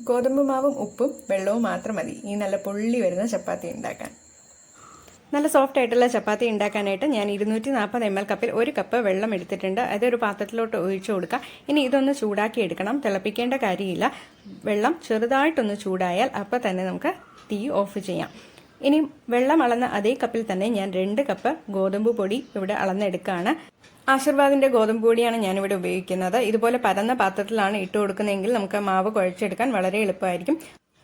ഗോതമ്പ് മാവും ഉപ്പും വെള്ളവും മാത്രം മതി ഈ നല്ല പൊള്ളി വരുന്ന ചപ്പാത്തി ഉണ്ടാക്കാൻ. നല്ല സോഫ്റ്റ് ആയിട്ടുള്ള ചപ്പാത്തി ഉണ്ടാക്കാനായിട്ട് ഞാൻ 240 ml കപ്പിൽ 1 കപ്പ് വെള്ളം എടുത്തിട്ടുണ്ട്. അതൊരു പാത്രത്തിലോട്ട് ഒഴിച്ചു കൊടുക്കുക. ഇനി ഇതൊന്ന് ചൂടാക്കി എടുക്കണം. തിളപ്പിക്കേണ്ട കാര്യമില്ല. വെള്ളം ചെറുതായിട്ടൊന്ന് ചൂടായാൽ അപ്പോൾ തന്നെ നമുക്ക് തീ ഓഫ് ചെയ്യാം. ഇനി വെള്ളം അളന്ന അതേ കപ്പിൽ തന്നെ ഞാൻ 2 കപ്പ് ഗോതമ്പ് പൊടി ഇവിടെ അളന്നെടുക്കുകയാണ്. ആശീർവാദിൻ്റെ ഗോതമ്പ് പൊടിയാണ് ഞാനിവിടെ ഉപയോഗിക്കുന്നത്. ഇതുപോലെ പരന്ന പാത്രത്തിലാണ് ഇട്ട് കൊടുക്കുന്നതെങ്കിൽ നമുക്ക് മാവ് കുഴച്ചെടുക്കാൻ വളരെ എളുപ്പമായിരിക്കും.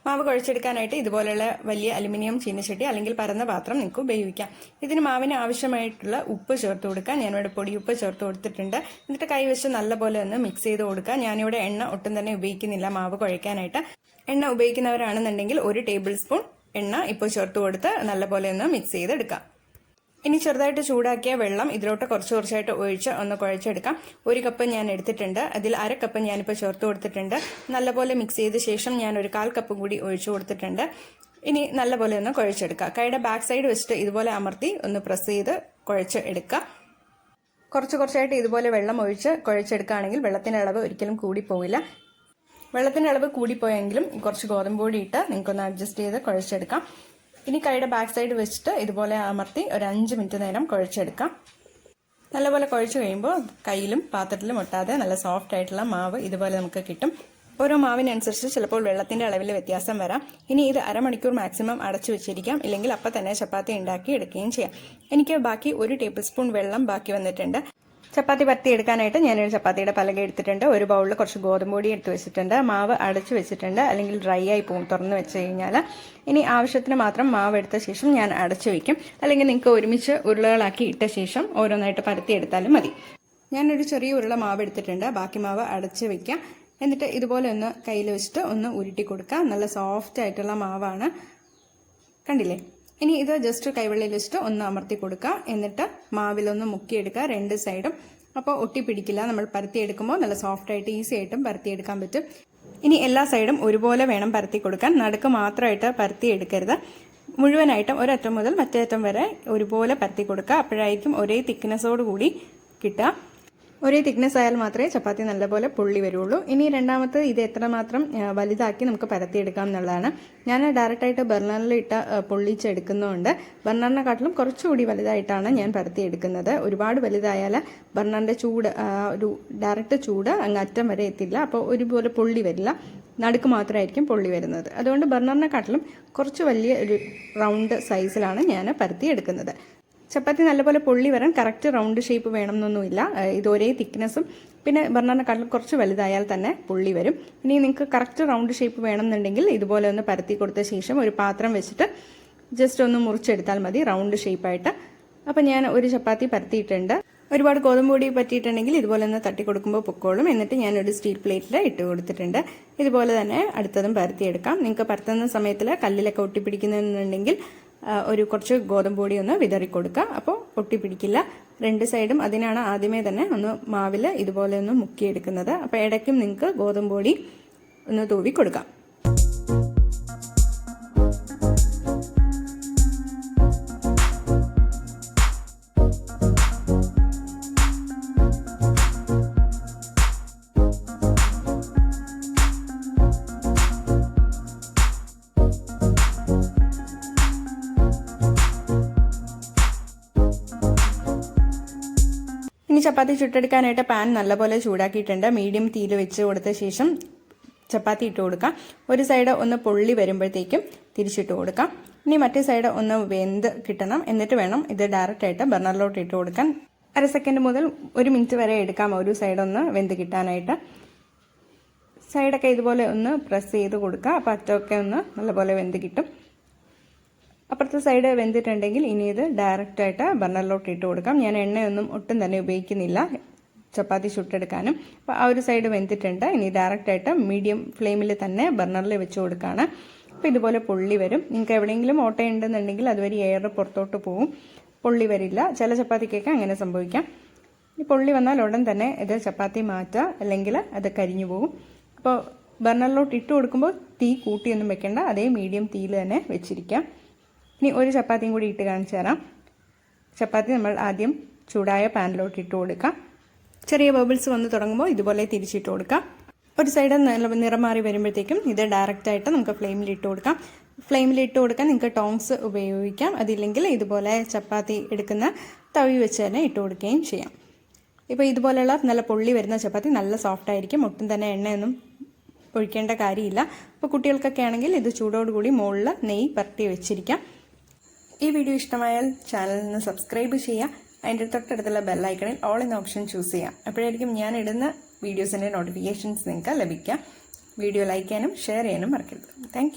മാവ് കുഴച്ചെടുക്കാനായിട്ട് ഇതുപോലെയുള്ള വലിയ അലുമിനിയം ചീനച്ചട്ടി അല്ലെങ്കിൽ പരന്ന പാത്രം നിങ്ങൾക്ക് ഉപയോഗിക്കാം. ഇതിന് മാവിന് ആവശ്യമായിട്ടുള്ള ഉപ്പ് ചേർത്ത് കൊടുക്കുക. ഞാനിവിടെ പൊടിയുപ്പ് ചേർത്ത് കൊടുത്തിട്ടുണ്ട്. എന്നിട്ട് കൈവച്ച് നല്ലപോലെ ഒന്ന് മിക്സ് ചെയ്ത് കൊടുക്കുക. ഞാനിവിടെ എണ്ണ ഒട്ടും തന്നെ ഉപയോഗിക്കുന്നില്ല മാവ് കുഴയ്ക്കാനായിട്ട്. എണ്ണ ഉപയോഗിക്കുന്നവരാണെന്നുണ്ടെങ്കിൽ 1 ടേബിൾ സ്പൂൺ എണ്ണ ഇപ്പോൾ ചേർത്ത് കൊടുത്ത് നല്ലപോലെ ഒന്ന് മിക്സ് ചെയ്തെടുക്കാം. ഇനി ചെറുതായിട്ട് ചൂടാക്കിയ വെള്ളം ഇതിലോട്ട് കുറച്ചായിട്ട് ഒഴിച്ച് ഒന്ന് കുഴച്ചെടുക്കാം. 1 കപ്പ് ഞാൻ എടുത്തിട്ടുണ്ട്. അതിൽ 1/2 കപ്പ് ഞാനിപ്പോൾ ചേർത്ത് കൊടുത്തിട്ടുണ്ട്. നല്ലപോലെ മിക്സ് ചെയ്ത ശേഷം ഞാൻ ഒരു 1/4 കപ്പ് കൂടി ഒഴിച്ചു കൊടുത്തിട്ടുണ്ട്. ഇനി നല്ലപോലെ ഒന്ന് കുഴച്ചെടുക്കുക. കൈയുടെ ബാക്ക് സൈഡ് വെച്ചിട്ട് ഇതുപോലെ അമർത്തി ഒന്ന് പ്രസ് ചെയ്ത് കുഴച്ച് എടുക്കുക. കുറച്ചായിട്ട് ഇതുപോലെ വെള്ളം ഒഴിച്ച് കുഴച്ചെടുക്കുകയാണെങ്കിൽ വെള്ളത്തിൻ്റെ അളവ് ഒരിക്കലും കൂടിപ്പോവില്ല. വെള്ളത്തിൻ്റെ അളവ് കൂടിപ്പോയെങ്കിലും കുറച്ച് ഗോതമ്പ് പൊടി ഇട്ട് നിങ്ങൾക്കൊന്ന് അഡ്ജസ്റ്റ് ചെയ്ത് കുഴച്ചെടുക്കാം. ഇനി കൈയുടെ ബാക്ക് സൈഡ് വെച്ചിട്ട് ഇതുപോലെ അമർത്തി ഒരു 5 മിനിറ്റ് നേരം കുഴച്ചെടുക്കാം. നല്ലപോലെ കുഴച്ച് കഴിയുമ്പോൾ കയ്യിലും പാത്രത്തിലും ഒട്ടാതെ നല്ല സോഫ്റ്റ് ആയിട്ടുള്ള മാവ് ഇതുപോലെ നമുക്ക് കിട്ടും. ഓരോ മാവിനനുസരിച്ച് ചിലപ്പോൾ വെള്ളത്തിൻ്റെ അളവിൽ വ്യത്യാസം വരാം. ഇനി ഇത് അരമണിക്കൂർ മാക്സിമം അടച്ചു വെച്ചിരിക്കാം. ഇല്ലെങ്കിൽ അപ്പം തന്നെ ചപ്പാത്തി ഉണ്ടാക്കി എടുക്കുകയും ചെയ്യാം. എനിക്ക് ബാക്കി 1 ടേബിൾ സ്പൂൺ വെള്ളം ബാക്കി വന്നിട്ടുണ്ട്. ചപ്പാത്തി പരത്തി എടുക്കാനായിട്ട് ഞാനൊരു ചപ്പാത്തിയുടെ പലക എടുത്തിട്ടുണ്ട്. ഒരു ബൗളിൽ കുറച്ച് ഗോതമ്പ് പൊടി എടുത്ത് വെച്ചിട്ടുണ്ട്. മാവ് അടച്ചു വെച്ചിട്ടുണ്ട്, അല്ലെങ്കിൽ ഡ്രൈ ആയി പോകും തുറന്ന് വെച്ച് കഴിഞ്ഞാൽ. ഇനി ആവശ്യത്തിന് മാത്രം മാവ് എടുത്ത ശേഷം ഞാൻ അടച്ചു വയ്ക്കും. അല്ലെങ്കിൽ നിങ്ങൾക്ക് ഒരുമിച്ച് ഉരുളകളാക്കി ഇട്ട ശേഷം ഓരോന്നായിട്ട് പരത്തി എടുത്താലും മതി. ഞാനൊരു ചെറിയ ഉരുള മാവ് എടുത്തിട്ടുണ്ട്. ബാക്കി മാവ് അടച്ച് വയ്ക്കാം. എന്നിട്ട് ഇതുപോലെ ഒന്ന് കയ്യിൽ വെച്ചിട്ട് ഒന്ന് ഉരുട്ടി കൊടുക്കുക. നല്ല സോഫ്റ്റ് ആയിട്ടുള്ള മാവാണ്, കണ്ടില്ലേ? ഇനി ഇത് ജസ്റ്റ് കൈവെള്ളയിൽ വെച്ചിട്ട് ഒന്ന് അമർത്തി കൊടുക്കുക. എന്നിട്ട് മാവിലൊന്ന് മുക്കിയെടുക്കുക 2 സൈഡും. അപ്പോൾ ഒട്ടിപ്പിടിക്കില്ല. നമ്മൾ പരത്തിയെടുക്കുമ്പോൾ നല്ല സോഫ്റ്റായിട്ട് ഈസി ആയിട്ടും പരത്തിയെടുക്കാൻ പറ്റും. ഇനി എല്ലാ സൈഡും ഒരുപോലെ വേണം പരത്തി കൊടുക്കാൻ. നടുക്ക് മാത്രമായിട്ട് പരത്തിയെടുക്കരുത്. മുഴുവനായിട്ടും ഒരറ്റം മുതൽ മറ്റേ അറ്റം വരെ ഒരുപോലെ പരത്തി കൊടുക്കുക. അപ്പോഴായിരിക്കും ഒരേ തിക്നെസ്സോട് കൂടി കിട്ടുക. ഒരേ തിക്നെസ് ആയാൽ മാത്രമേ ചപ്പാത്തി നല്ലപോലെ പൊള്ളി വരുള്ളൂ. ഇനി രണ്ടാമത്തെ ഇത് എത്രമാത്രം വലുതാക്കി നമുക്ക് പരത്തിയെടുക്കാം എന്നുള്ളതാണ്. ഞാൻ ഡയറക്റ്റായിട്ട് ബർണറിൽ ഇട്ട് പൊള്ളിച്ചെടുക്കുന്നതുകൊണ്ട് ബർണറിനെക്കാട്ടിലും കുറച്ചുകൂടി വലുതായിട്ടാണ് ഞാൻ പരത്തിയെടുക്കുന്നത്. ഒരുപാട് വലുതായാൽ ബർണറിൻ്റെ ചൂട് ഒരു ഡയറക്റ്റ് ചൂട് അങ്ങ് അറ്റം വരെ എത്തില്ല. അപ്പോൾ ഒരുപോലെ പൊള്ളി വരില്ല, നടുക്ക് മാത്രമായിരിക്കും പൊള്ളി വരുന്നത്. അതുകൊണ്ട് ബർണറിനെക്കാട്ടിലും കുറച്ച് വലിയ ഒരു റൗണ്ട് സൈസിലാണ് ഞാൻ പരത്തിയെടുക്കുന്നത്. ചപ്പാത്തി നല്ലപോലെ പൊള്ളി വരാൻ കറക്റ്റ് റൗണ്ട് ഷേപ്പ് വേണമെന്നൊന്നുമില്ല. ഇത് ഒരേ തിക്നെസ്സും പിന്നെ ബർണറിനെക്കാട്ടിലും കുറച്ച് വലുതായാൽ തന്നെ പൊള്ളി വരും. ഇനി നിങ്ങൾക്ക് കറക്റ്റ് റൗണ്ട് ഷേപ്പ് വേണമെന്നുണ്ടെങ്കിൽ ഇതുപോലെ ഒന്ന് പരത്തി കൊടുത്ത ശേഷം ഒരു പാത്രം വെച്ചിട്ട് ജസ്റ്റ് ഒന്ന് മുറിച്ചെടുത്താൽ മതി റൗണ്ട് ഷേപ്പായിട്ട്. അപ്പോൾ ഞാൻ ഒരു ചപ്പാത്തി പരത്തിയിട്ടുണ്ട്. ഒരുപാട് ഗോതമ്പ് പൊടി പറ്റിയിട്ടുണ്ടെങ്കിൽ ഇതുപോലെ ഒന്ന് തട്ടി കൊടുക്കുമ്പോൾ പൊക്കോളും. എന്നിട്ട് ഞാനൊരു സ്റ്റീൽ പ്ലേറ്റിൽ ഇട്ട് കൊടുത്തിട്ടുണ്ട്. ഇതുപോലെ തന്നെ അടുത്തതും പരത്തിയെടുക്കാം. നിങ്ങൾക്ക് പരത്തുന്ന സമയത്തിൽ കല്ലിലൊക്കെ ഒട്ടിപ്പിടിക്കുന്നുണ്ടെങ്കിൽ ഒരു കുറച്ച് ഗോതമ്പ് പൊടി ഒന്ന് വിതറി കൊടുക്കുക. അപ്പോൾ ഒട്ടിപ്പിടിക്കില്ല. 2 സൈഡും അതിനാണ് ആദ്യമേ തന്നെ ഒന്ന് മാവിൽ ഇതുപോലെ ഒന്ന് മുക്കിയെടുക്കുന്നത്. അപ്പോൾ ഇടയ്ക്കും നിങ്ങൾക്ക് ഗോതമ്പ് പൊടി ഒന്ന് തൂവി കൊടുക്കാം. ഇനി ചപ്പാത്തി ചുട്ടെടുക്കാനായിട്ട് പാൻ നല്ലപോലെ ചൂടാക്കിയിട്ടുണ്ട്. മീഡിയം തീയിൽ വെച്ച് കൊടുത്ത ശേഷം ചപ്പാത്തി ഇട്ട് കൊടുക്കാം. ഒരു സൈഡ് ഒന്ന് പൊള്ളി വരുമ്പോഴത്തേക്കും തിരിച്ചിട്ട് കൊടുക്കാം. ഇനി മറ്റേ സൈഡ് ഒന്ന് വെന്ത് കിട്ടണം. എന്നിട്ട് വേണം ഇത് ഡയറക്റ്റായിട്ട് ബർണറിലോട്ട് ഇട്ട് കൊടുക്കാൻ. 1/2 സെക്കൻഡ് മുതൽ 1 മിനിറ്റ് വരെ എടുക്കാം ഒരു സൈഡ് ഒന്ന് വെന്ത് കിട്ടാനായിട്ട്. സൈഡൊക്കെ ഇതുപോലെ ഒന്ന് പ്രസ് ചെയ്ത് കൊടുക്കുക. അപ്പോൾ അറ്റമൊക്കെ ഒന്ന് നല്ലപോലെ വെന്ത് കിട്ടും. അപ്പുറത്തെ സൈഡ് വെന്തിട്ടുണ്ടെങ്കിൽ ഇനി ഇത് ഡയറക്റ്റായിട്ട് ബർണറിലോട്ട് ഇട്ട് കൊടുക്കാം. ഞാൻ എണ്ണയൊന്നും ഒട്ടും തന്നെ ഉപയോഗിക്കുന്നില്ല ചപ്പാത്തി ചുട്ടെടുക്കാനും. അപ്പോൾ ആ ഒരു സൈഡ് വെന്തിട്ടുണ്ട്. ഇനി ഡയറക്റ്റായിട്ട് മീഡിയം ഫ്ലെയിമിൽ തന്നെ ബർണറിൽ വെച്ച് കൊടുക്കുകയാണ്. അപ്പോൾ ഇതുപോലെ പൊള്ളി വരും. നിങ്ങൾക്ക് എവിടെയെങ്കിലും ഓട്ടയുണ്ടെന്നുണ്ടെങ്കിൽ അതുവരെ എയർ പുറത്തോട്ട് പോകും, പൊള്ളി വരില്ല. ചില ചപ്പാത്തിക്കൊക്കെ അങ്ങനെ സംഭവിക്കാം. ഈ പൊള്ളി വന്നാൽ ഉടൻ തന്നെ ഇത് ചപ്പാത്തി മാറ്റുക, അല്ലെങ്കിൽ അത് കരിഞ്ഞു പോകും. അപ്പോൾ ബർണറിലോട്ട് ഇട്ട് കൊടുക്കുമ്പോൾ തീ കൂട്ടിയൊന്നും വെക്കേണ്ട, അതേ മീഡിയം തീയിൽ തന്നെ വെച്ചിരിക്കാം. ഇനി ഒരു ചപ്പാത്തിയും കൂടി ഇട്ട് കാണിച്ചു തരാം. ചപ്പാത്തി നമ്മൾ ആദ്യം ചൂടായ പാനിലോട്ട് ഇട്ട് കൊടുക്കാം. ചെറിയ ബബിൾസ് വന്ന് തുടങ്ങുമ്പോൾ ഇതുപോലെ തിരിച്ചിട്ട് കൊടുക്കാം. ഒരു സൈഡ് നിറം മാറി വരുമ്പോഴത്തേക്കും ഇത് ഡയറക്റ്റായിട്ട് നമുക്ക് ഫ്ലെയിമിലിട്ട് കൊടുക്കാം. ഫ്ലെയിമിലിട്ട് കൊടുക്കാൻ നിങ്ങൾക്ക് ടോങ്സ് ഉപയോഗിക്കാം. അതില്ലെങ്കിൽ ഇതുപോലെ ചപ്പാത്തി എടുക്കുന്ന തവി വെച്ച് തന്നെ ഇട്ട് കൊടുക്കുകയും ചെയ്യാം. ഇപ്പോൾ ഇതുപോലെയുള്ള നല്ല പൊള്ളി വരുന്ന ചപ്പാത്തി നല്ല സോഫ്റ്റ് ആയിരിക്കും. ഒട്ടും തന്നെ എണ്ണയൊന്നും ഒഴിക്കേണ്ട കാര്യമില്ല. അപ്പോൾ കുട്ടികൾക്കൊക്കെ ആണെങ്കിൽ ഇത് ചൂടോടുകൂടി മുകളിൽ നെയ്യ് പരട്ടി വെച്ചിരിക്കാം. ഈ വീഡിയോ ഇഷ്ടമായാൽ ചാനലിന് സബ്സ്ക്രൈബ് ചെയ്യുക. അതിൻ്റെ തൊട്ടടുത്തുള്ള ബെല്ലൈക്കണിൽ ഓൾ എന്ന ഓപ്ഷൻ ചൂസ് ചെയ്യാം. അപ്പോഴായിരിക്കും ഞാൻ ഇടുന്ന വീഡിയോസിൻ്റെ നോട്ടിഫിക്കേഷൻസ് നിങ്ങൾക്ക് ലഭിക്കുക. വീഡിയോ ലൈക്ക് ചെയ്യാനും ഷെയർ ചെയ്യാനും മറക്കരുത്. താങ്ക്